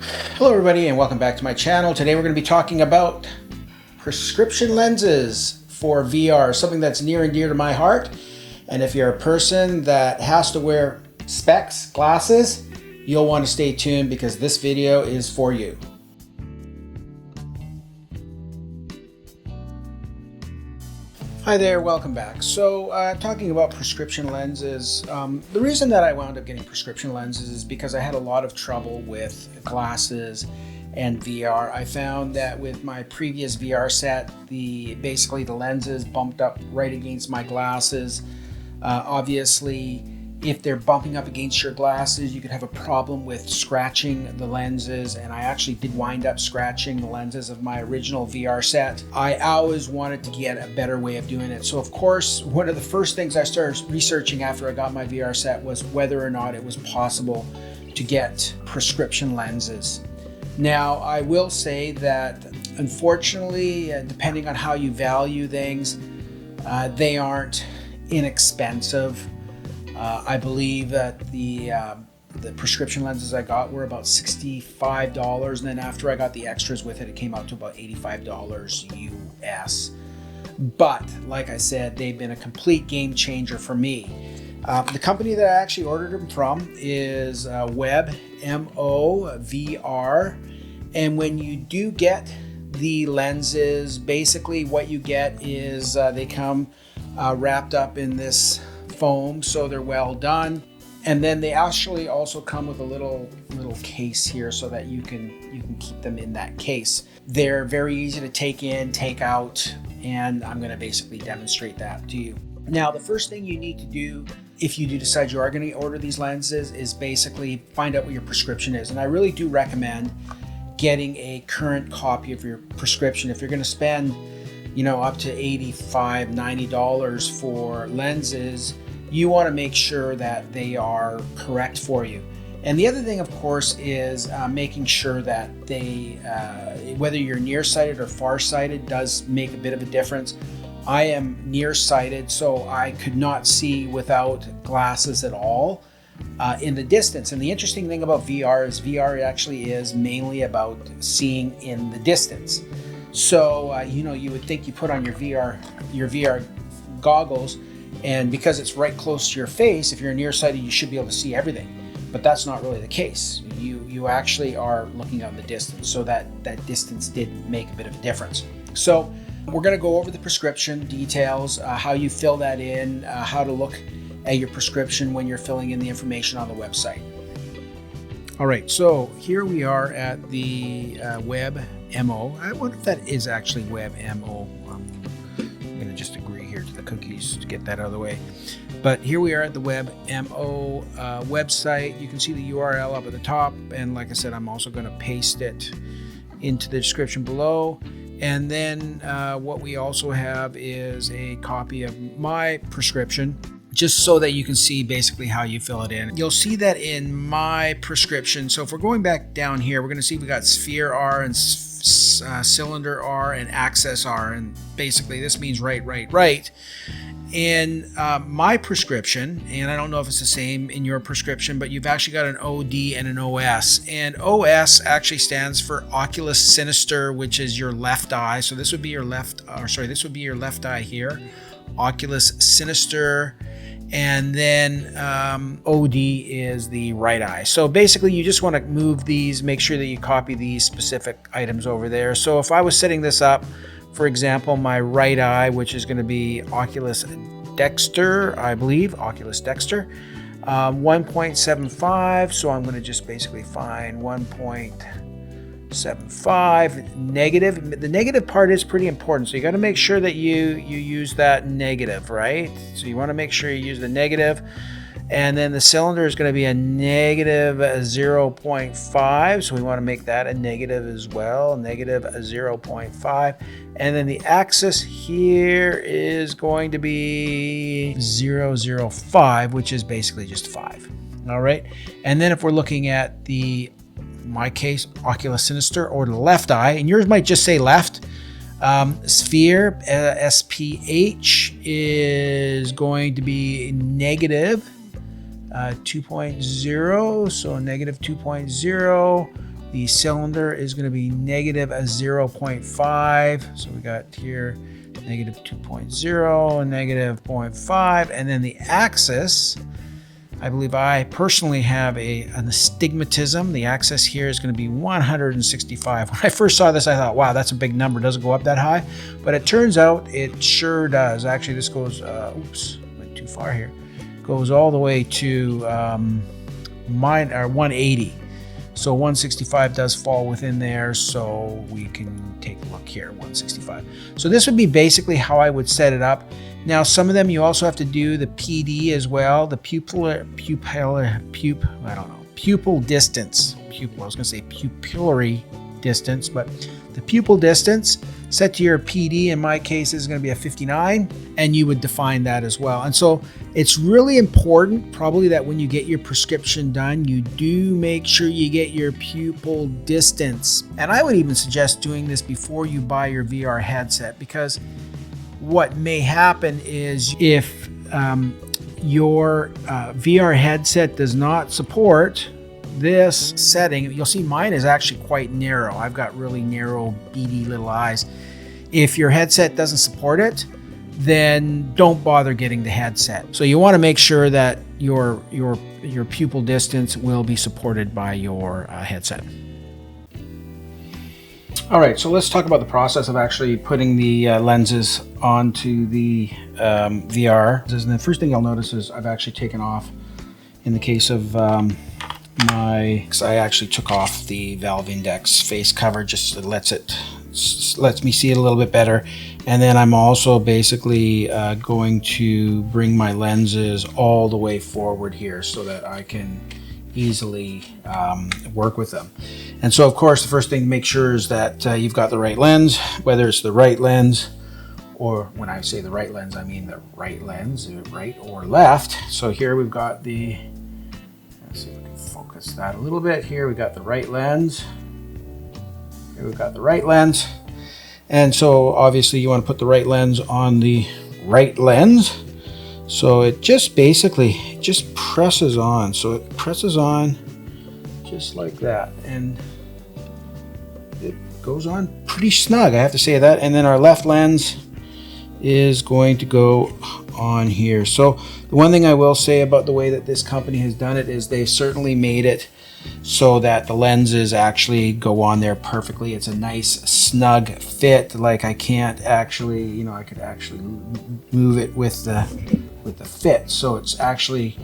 Hello everybody and welcome back to my channel. Today we're going to be talking about prescription lenses for VR, something that's near and dear to my heart. And if you're a person that has to wear specs, glasses, you'll want to stay tuned because this video is for you. Hi there, welcome back. So talking about prescription lenses, the reason that I wound up getting prescription lenses is because I had a lot of trouble with glasses and VR. I found that with my previous VR set, basically the lenses bumped up right against my glasses. Obviously, if they're bumping up against your glasses, you could have a problem with scratching the lenses, and I actually did wind up scratching the lenses of my original VR set. I always wanted to get a better way of doing it. So of course, one of the first things I started researching after I got my VR set was whether or not it was possible to get prescription lenses. Now, I will say that unfortunately, depending on how you value things, they aren't inexpensive. I believe that the prescription lenses I got were about $65, and then after I got the extras with it, it came out to about $85 US. But like I said, they've been a complete game changer for me. The company that I actually ordered them from is WIDMOVR, and when you do get the lenses, basically what you get is they come wrapped up in this foam, so they're well done, and then they actually also come with a little case here so that you can keep them in that case. They're very easy to take in, take out, and I'm going to basically demonstrate that to you. Now, the first thing you need to do if you do decide you are going to order these lenses is basically find out what your prescription is, and I really do recommend getting a current copy of your prescription. If you're going to spend up to $85, $90 for lenses, you want to make sure that they are correct for you. And the other thing, of course, is making sure that they, whether you're nearsighted or farsighted, does make a bit of a difference. I am nearsighted, so I could not see without glasses at all in the distance. And the interesting thing about VR is VR actually is mainly about seeing in the distance. So, you would think you put on your VR goggles, and because it's right close to your face, if you're nearsighted, you should be able to see everything. But that's not really the case. You actually are looking out in the distance, so that distance did make a bit of a difference. So we're going to go over the prescription details, how you fill that in, how to look at your prescription when you're filling in the information on the website. All right, so here we are at the WebMO. I wonder if that is actually WebMO. I'm going to just agree here to the cookies to get that out of the way. But here we are at the WebMO website. You can see the URL up at the top. And like I said, I'm also going to paste it into the description below. And then what we also have is a copy of my prescription, just so that you can see basically how you fill it in. You'll see that in my prescription. So if we're going back down here, we're going to see we got sphere R and cylinder R and axis R, and basically this means right. In my prescription, and I don't know if it's the same in your prescription, but you've actually got an OD and an OS. And OS actually stands for Oculus Sinister, which is your left eye. So this would be your left eye here, Oculus Sinister. And then OD is the right eye. So basically you just want to move these, make sure that you copy these specific items over there. So if I was setting this up, for example, my right eye, which is going to be Oculus Dexter, I believe, Oculus Dexter, 1.75. So I'm going to just basically find 1.75 negative. The negative part is pretty important, so you got to make sure that you use that negative, right? So you want to make sure you use the negative, and then the cylinder is going to be a negative 0.5, so we want to make that a negative as well, negative 0.5. And then the axis here is going to be 0.05, which is basically just 5. All right, and then if we're looking at the my case, Oculus Sinister, or the left eye, and yours might just say left. Sphere, SPH, is going to be negative 2.0, so negative 2.0. The cylinder is going to be negative 0.5. So we got here negative 2.0 and negative 0.5. And then the axis, I believe I personally have an astigmatism. The axis here is going to be 165. When I first saw this, I thought, wow, that's a big number. It doesn't go up that high. But it turns out it sure does. Actually, this goes, oops, went too far here. Goes all the way to 180. So 165 does fall within there, so we can take a look here, 165. So this would be basically how I would set it up. Now, some of them you also have to do the PD as well, the pupil distance. I was going to say pupillary distance, but the pupil distance set to your PD, in my case, is going to be a 59, and you would define that as well. And so it's really important probably that when you get your prescription done, you do make sure you get your pupil distance. And I would even suggest doing this before you buy your VR headset, because what may happen is if your VR headset does not support this setting, you'll see mine is actually quite narrow. I've got really narrow, beady little eyes. If your headset doesn't support it, then don't bother getting the headset. So you want to make sure that your pupil distance will be supported by your headset. All right, so let's talk about the process of actually putting the lenses onto the VR. And the first thing you'll notice is I've actually taken off, in the case of I actually took off the valve index face cover, just so it lets me see it a little bit better. And then I'm also basically going to bring my lenses all the way forward here so that I can easily work with them. And so, of course, the first thing to make sure is that you've got the right lens, whether it's the right lens, or when I say the right lens, I mean the right lens, right or left. So here we've got the, let's see if we can focus that a little bit. Here we got the right lens. Here we've got the right lens. And so obviously you want to put the right lens on the right lens. So it just basically just presses on. So it presses on just like that. And it goes on pretty snug, I have to say that. And then our left lens is going to go on here. So the one thing I will say about the way that this company has done it is they've certainly made it so that the lenses actually go on there perfectly. It's a nice snug fit. Like I can't actually, I could actually move it with the fit. So it's actually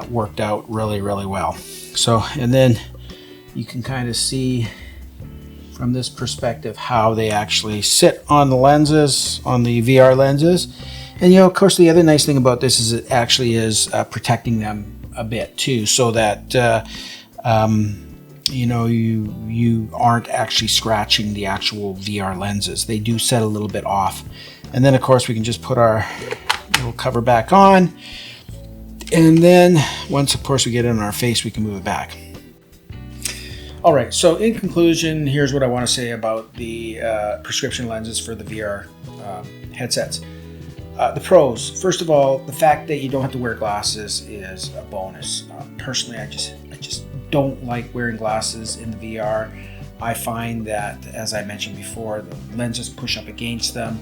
worked out really, really well. So, and then you can kind of see from this perspective how they actually sit on the lenses, on the VR lenses. And of course, the other nice thing about this is it actually is protecting them a bit too, so that you aren't actually scratching the actual VR lenses. They do set a little bit off. And then of course we can just put our little cover back on, and then once of course we get it on our face, we can move it back. All right, so in conclusion, here's what I want to say about the prescription lenses for the VR headsets. The pros, first of all, the fact that you don't have to wear glasses is a bonus. Personally, I just don't like wearing glasses in the VR. I find that, as I mentioned before, the lenses push up against them.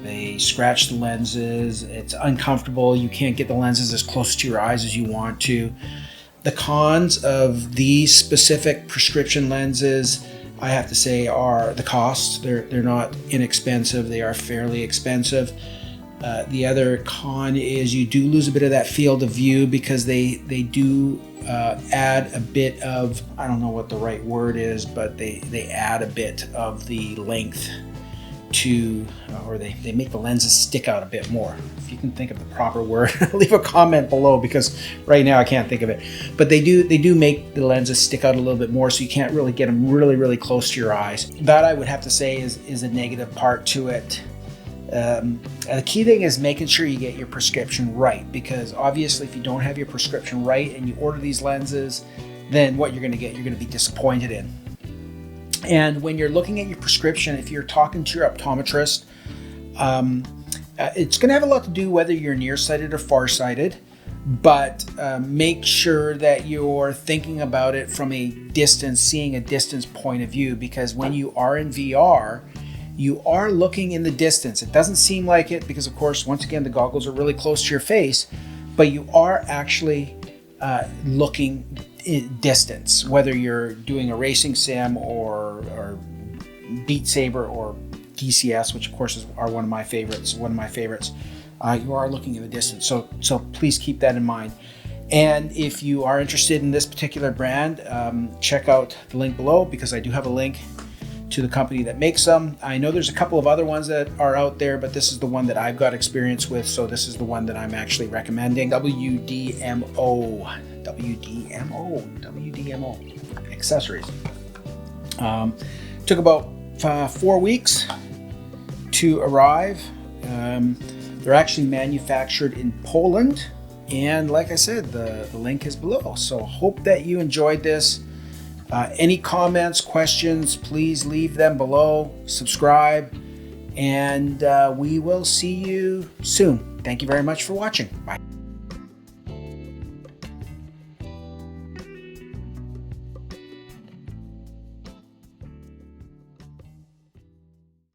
They scratch the lenses. It's uncomfortable. You can't get the lenses as close to your eyes as you want to. The cons of these specific prescription lenses, I have to say, are the costs. They're not inexpensive. They are fairly expensive. The other con is you do lose a bit of that field of view, because they do add a bit of, I don't know what the right word is, but they add a bit of the length to, or they make the lenses stick out a bit more. If you can think of the proper word, leave a comment below, because right now I can't think of it. But they do make the lenses stick out a little bit more, so you can't really get them really, really close to your eyes. That, I would have to say, is a negative part to it. The key thing is making sure you get your prescription right, because obviously if you don't have your prescription right and you order these lenses, then what you're going to be disappointed in. And when you're looking at your prescription, if you're talking to your optometrist, it's going to have a lot to do whether you're nearsighted or farsighted. but make sure that you're thinking about it from a distance, seeing a distance point of view, because when you are in VR, you are looking in the distance. It doesn't seem like it because, of course, once again, the goggles are really close to your face, but you are actually looking distance, whether you're doing a racing sim or Beat Saber or DCS, which of course are one of my favorites. You are looking in the distance, so please keep that in mind. And if you are interested in this particular brand, check out the link below, because I do have a link to the company that makes them. I know there's a couple of other ones that are out there, but this is the one that I've got experience with, so this is the one that I'm actually recommending. WIDMOV accessories. Took about 4 weeks to arrive. They're actually manufactured in Poland, and like I said, the link is below. So hope that you enjoyed this. Any comments, questions, please leave them below. Subscribe, and we will see you soon. Thank you very much for watching. Bye.